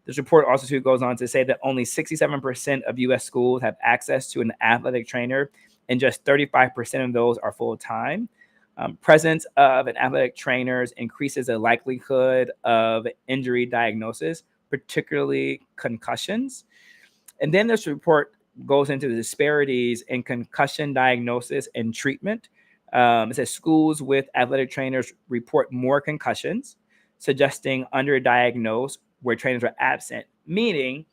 This report also too goes on to say that only 67% of U.S. schools have access to an athletic trainer, and just 35% of those are full-time. Presence of an athletic trainer increases the likelihood of injury diagnosis, particularly concussions. And then this report goes into the disparities in concussion diagnosis and treatment. It says schools with athletic trainers report more concussions, suggesting underdiagnosed where trainers are absent, meaning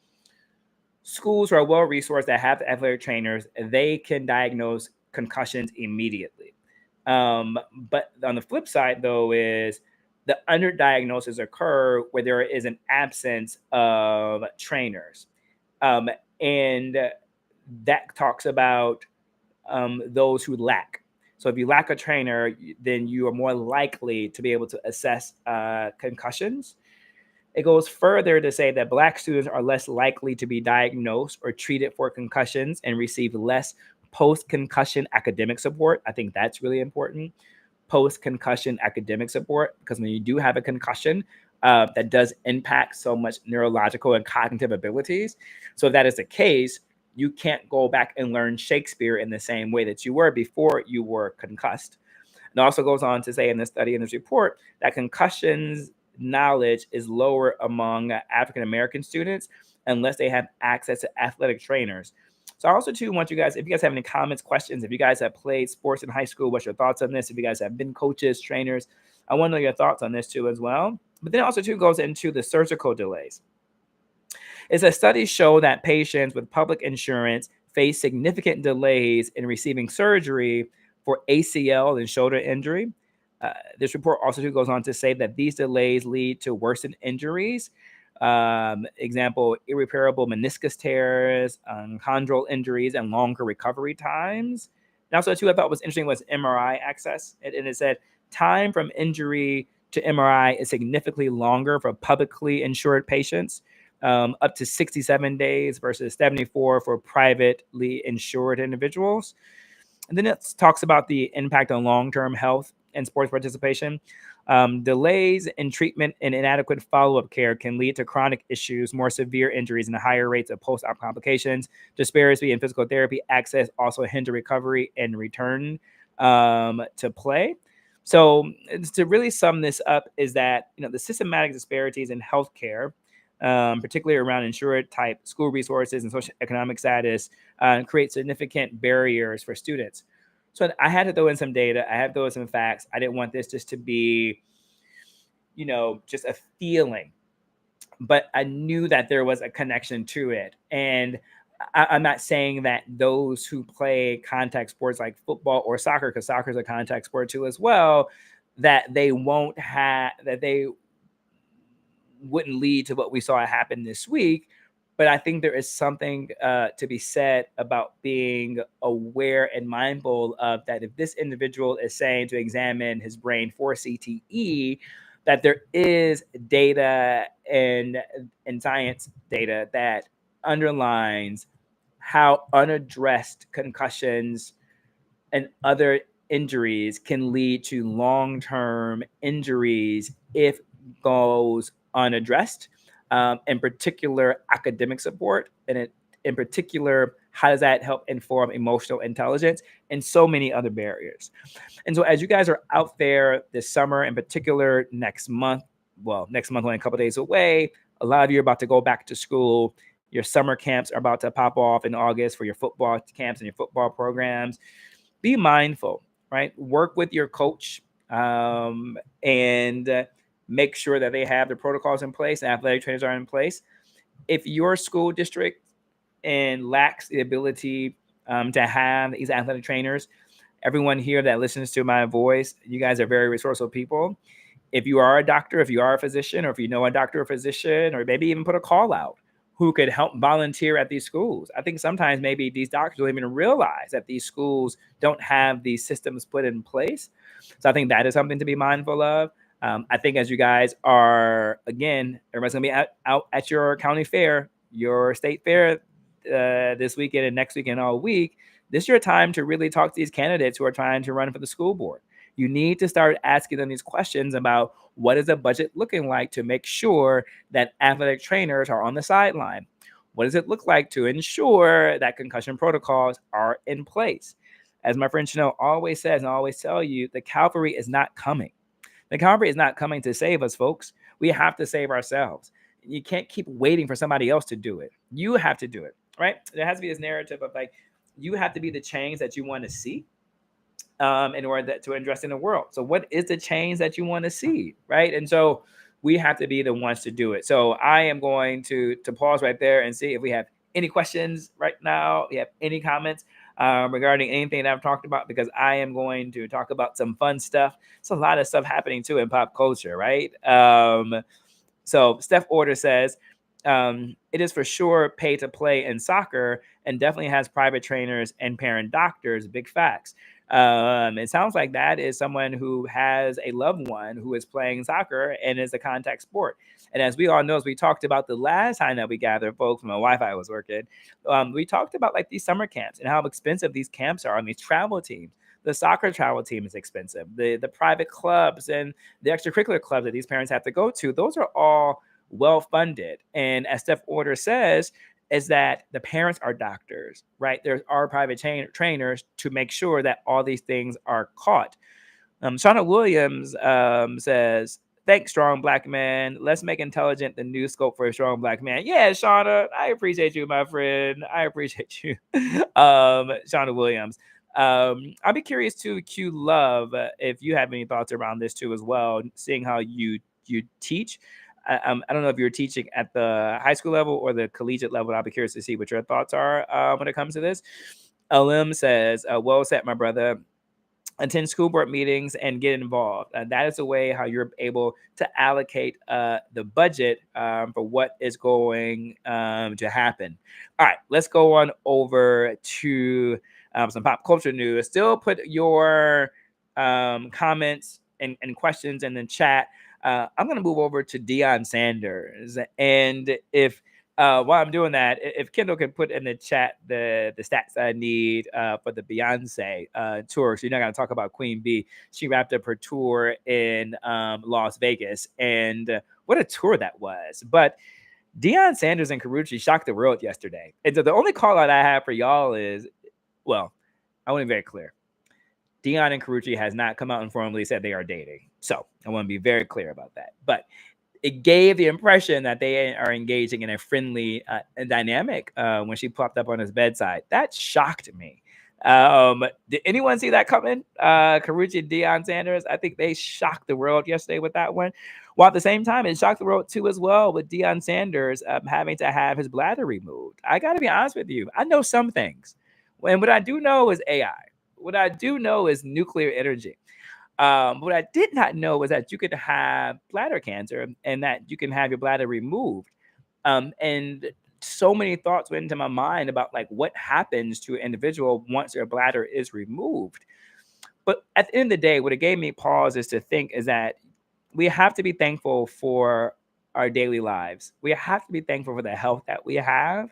schools who are well-resourced that have athletic trainers, they can diagnose concussions immediately. But on the flip side, though, is the underdiagnosis occur where there is an absence of trainers. And that talks about those who lack. So if you lack a trainer, then you are more likely to be able to assess concussions. It goes further to say that Black students are less likely to be diagnosed or treated for concussions and receive less post-concussion academic support. I think that's really important. Post-concussion academic support, because when you do have a concussion, that does impact so much neurological and cognitive abilities. So if that is the case, you can't go back and learn Shakespeare in the same way that you were before you were concussed. It also goes on to say in this study, in this report, that concussions knowledge is lower among African American students unless they have access to athletic trainers. So I also too want you guys, if you guys have any comments, questions, if you guys have played sports in high school, what's your thoughts on this? If you guys have been coaches, trainers, I want to know your thoughts on this too as well. But then also too goes into the surgical delays. It's a study show that patients with public insurance face significant delays in receiving surgery for ACL and shoulder injury. This report also too goes on to say that these delays lead to worsened injuries. Example, irreparable meniscus tears, chondral injuries, and longer recovery times. And also too, I thought was interesting was MRI access. And it said time from injury to MRI is significantly longer for publicly insured patients, up to 67 days versus 74 for privately insured individuals. And then it talks about the impact on long-term health and sports participation. Delays in treatment and inadequate follow-up care can lead to chronic issues, more severe injuries, and higher rates of post-op complications. Disparity in physical therapy access also hinder recovery and return to play. So to really sum this up is that the systematic disparities in healthcare, particularly around insured type school resources and socioeconomic status, create significant barriers for students. So I had to throw in some data. I had to throw in some facts. I didn't want this just to be, just a feeling, but I knew that there was a connection to it. And I'm not saying that those who play contact sports like football or soccer, because soccer is a contact sport too as well, that they wouldn't lead to what we saw happen this week. But I think there is something to be said about being aware and mindful of that. If this individual is saying to examine his brain for CTE, that there is data and science data that underlines how unaddressed concussions and other injuries can lead to long-term injuries if goes unaddressed. In particular, academic support, and in particular, how does that help inform emotional intelligence and so many other barriers. And so as you guys are out there this summer, in particular next month only a couple of days away, a lot of you are about to go back to school. Your summer camps are about to pop off in August for your football camps and your football programs. Be mindful, right? Work with your coach, and make sure that they have the protocols in place and athletic trainers are in place. If your school district lacks the ability to have these athletic trainers, everyone here that listens to my voice, you guys are very resourceful people. If you are a doctor, if you are a physician, or if you know a doctor or physician, or maybe even put a call out who could help volunteer at these schools. I think sometimes maybe these doctors don't even realize that these schools don't have these systems put in place. So I think that is something to be mindful of. I think as you guys are, again, everybody's going to be out at your county fair, your state fair this weekend and next weekend all week. This is your time to really talk to these candidates who are trying to run for the school board. You need to start asking them these questions about what is the budget looking like to make sure that athletic trainers are on the sideline. What does it look like to ensure that concussion protocols are in place? As my friend Chanel always says, and I always tell you, the cavalry is not coming. The cavalry is not coming to save us, folks. We have to save ourselves. You can't keep waiting for somebody else to do it. You have to do it, right? There has to be this narrative of like, you have to be the change that you want to see in order to address in the world. So what is the change that you want to see, right? And so we have to be the ones to do it. So I am going to pause right there and see if we have any questions right now. If you have any comments regarding anything that I've talked about, because I am going to talk about some fun stuff. It's a lot of stuff happening too in pop culture, right? So Steph Order says, it is for sure pay to play in soccer and definitely has private trainers and parent doctors. Big facts. It sounds like that is someone who has a loved one who is playing soccer and is a contact sport. And as we all know, as we talked about the last time that we gathered, folks, when my Wi-Fi was working, we talked about like these summer camps and how expensive these camps are on these travel teams. the soccer travel team is expensive. The private clubs and the extracurricular clubs that these parents have to go to, those are all well funded. And as Steph Order says, is that the parents are doctors, right? There are private trainers to make sure that all these things are caught. Shauna Williams says, thanks, strong black man. Let's make intelligent the new scope for a strong black man. Yeah, Shauna, I appreciate you, my friend. I appreciate you, Shauna Williams. I'll be curious to Q Love if you have any thoughts around this too as well, seeing how you teach. I don't know if you're teaching at the high school level or the collegiate level. I'll be curious to see what your thoughts are when it comes to this. LM says, well said, my brother. Attend school board meetings and get involved. That is a way how you're able to allocate the budget for what is going to happen. All right, let's go on over to some pop culture news. Still put your comments and questions in the chat. I'm going to move over to Deion Sanders. And if while I'm doing that, if Kendall can put in the chat the stats I need for the Beyonce tour. So you're not going to talk about Queen Bee. She wrapped up her tour in Las Vegas. And what a tour that was. But Deion Sanders and Karrueche shocked the world yesterday. And so the only call out I have for y'all is, well, I want to be very clear. Deion and Karrueche has not come out and formally said they are dating. So I want to be very clear about that. But it gave the impression that they are engaging in a friendly dynamic when she popped up on his bedside. That shocked me. Did anyone see that coming? Karrueche and Deion Sanders, I think they shocked the world yesterday with that one. While at the same time, it shocked the world too as well with Deion Sanders having to have his bladder removed. I got to be honest with you. I know some things. And what I do know is AI. What I do know is nuclear energy. What I did not know was that you could have bladder cancer and that you can have your bladder removed. And so many thoughts went into my mind about like what happens to an individual once their bladder is removed. But at the end of the day, what it gave me pause is to think is that we have to be thankful for our daily lives. We have to be thankful for the health that we have.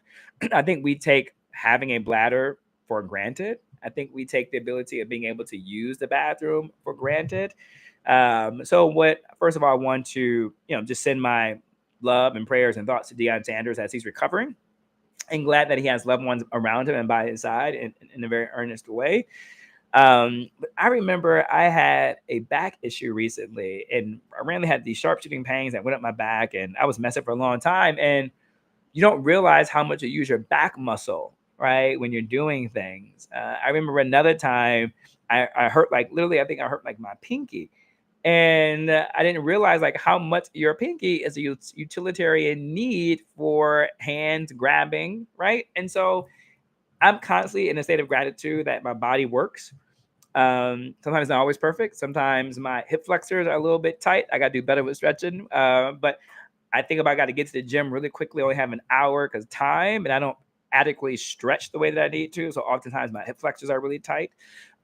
I think we take having a bladder for granted. I think we take the ability of being able to use the bathroom for granted. So what, first of all, I want to, just send my love and prayers and thoughts to Deion Sanders as he's recovering, and glad that he has loved ones around him and by his side in a very earnest way. But I remember I had a back issue recently, and I randomly had these sharpshooting pains that went up my back, and I was messing for a long time. And you don't realize how much you use your back muscle, right, when you're doing things. I remember another time I hurt, like literally, I think I hurt like my pinky. And I didn't realize like how much your pinky is a utilitarian need for hands grabbing, right? And so I'm constantly in a state of gratitude that my body works. Sometimes it's not always perfect. Sometimes my hip flexors are a little bit tight. I got to do better with stretching. But I think about I got to get to the gym really quickly. I only have an hour because time, and I don't adequately stretch the way that I need to. So oftentimes my hip flexors are really tight.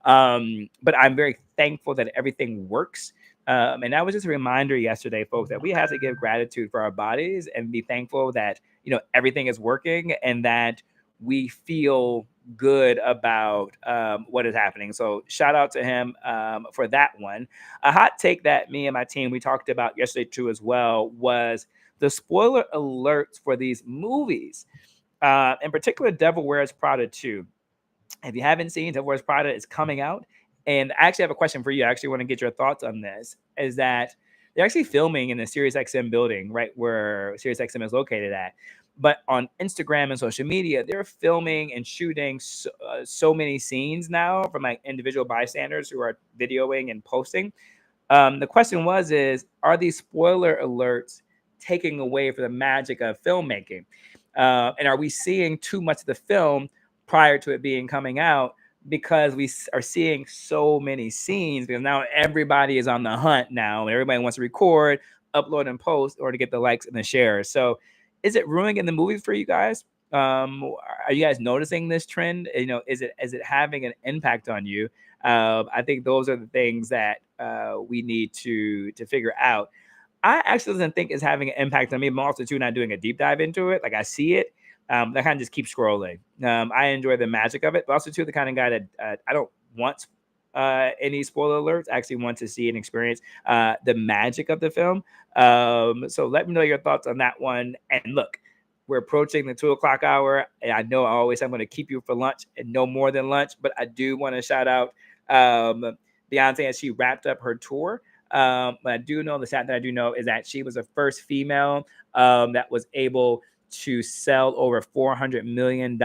But I'm very thankful that everything works. And that was just a reminder yesterday, folks, that we have to give gratitude for our bodies and be thankful that, everything is working and that we feel good about what is happening. So shout out to him for that one. A hot take that me and my team, we talked about yesterday too as well, was the spoiler alerts for these movies. In particular, Devil Wears Prada 2. If you haven't seen Devil Wears Prada, it's coming out. And I actually have a question for you. I actually want to get your thoughts on this. Is that they're actually filming in the SiriusXM building, right where SiriusXM is located at. But on Instagram and social media, they're filming and shooting so many scenes now from like individual bystanders who are videoing and posting. The question is, are these spoiler alerts taking away from the magic of filmmaking? And are we seeing too much of the film prior to it being coming out because we are seeing so many scenes? Because now everybody is on the hunt now. Everybody wants to record, upload, and post or to get the likes and the shares. So is it ruining the movies for you guys? Are you guys noticing this trend? Is it having an impact on you? I think those are the things that we need to figure out. I actually doesn't think it's having an impact on me. I'm also too not doing a deep dive into it. Like I see it, I kind of just keep scrolling. I enjoy the magic of it, but also too the kind of guy that I don't want any spoiler alerts. I actually want to see and experience the magic of the film. So let me know your thoughts on that one. And look, we're approaching the 2 o'clock hour. And I know I always I'm going to keep you for lunch and no more than lunch, but I do want to shout out Beyonce as she wrapped up her tour. But I do know the stat that I do know is that she was the first female that was able to sell over $400 million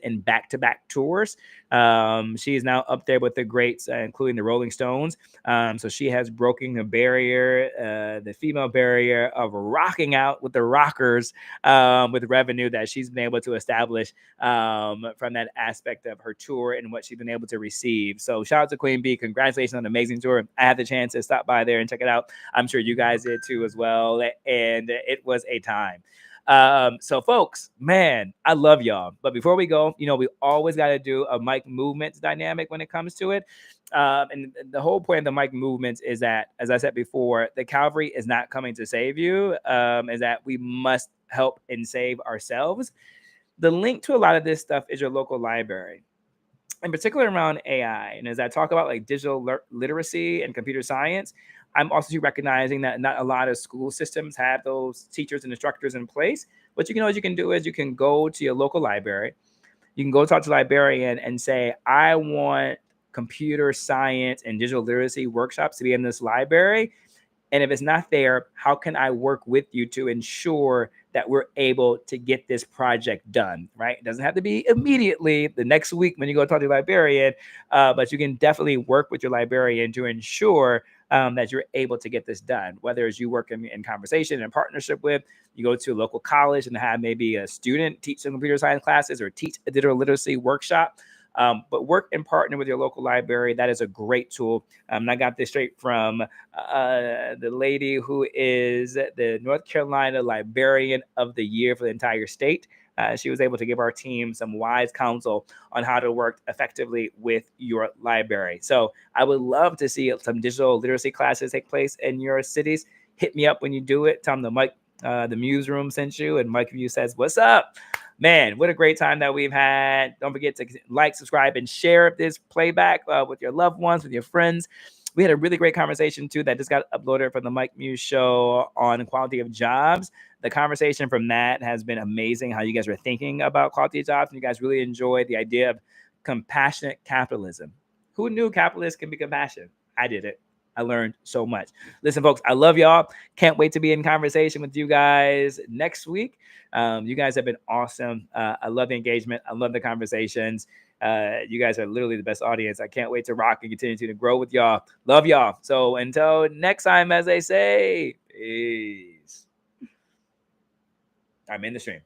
in back-to-back tours. She is now up there with the greats, including the Rolling Stones. So she has broken the barrier, the female barrier of rocking out with the rockers with revenue that she's been able to establish from that aspect of her tour and what she's been able to receive. So shout out to Queen Bee. Congratulations on an amazing tour. I had the chance to stop by there and check it out. I'm sure you guys did too as well. And it was a time. So folks, man, I love y'all. But before we go, we always got to do a mic movements dynamic when it comes to it. And the whole point of the mic movements is that, as I said before, the cavalry is not coming to save you, is that we must help and save ourselves. The link to a lot of this stuff is your local library, in particular around AI. And as I talk about like digital literacy and computer science, I'm also recognizing that not a lot of school systems have those teachers and instructors in place. What you can do is you can go to your local library. You can go talk to the librarian and say, I want computer science and digital literacy workshops to be in this library. And if it's not there, how can I work with you to ensure that we're able to get this project done, right? It doesn't have to be immediately the next week when you go talk to the librarian, but you can definitely work with your librarian to ensure that you're able to get this done. Whether it's you work in conversation and partnership with, you go to a local college and have maybe a student teach some computer science classes or teach a digital literacy workshop. But work and partner with your local library. That is a great tool. And I got this straight from the lady who is the North Carolina Librarian of the Year for the entire state. She was able to give our team some wise counsel on how to work effectively with your library. So I would love to see some digital literacy classes take place in your cities. Hit me up when you do it. Tell them the MuseRoom sent you, and Mike View says, "What's up?" Man, what a great time that we've had. Don't forget to like, subscribe, and share this playback with your loved ones, with your friends. We had a really great conversation, too, that just got uploaded from the Mike Muse show on quality of jobs. The conversation from that has been amazing, how you guys are thinking about quality of jobs. And you guys really enjoyed the idea of compassionate capitalism. Who knew capitalists can be compassionate? I did it. I learned so much. Listen, folks, I love y'all. Can't wait to be in conversation with you guys next week. You guys have been awesome. I love the engagement. I love the conversations. You guys are literally the best audience. I can't wait to rock and continue to grow with y'all. Love y'all. So until next time, as they say, peace. I'm in the stream.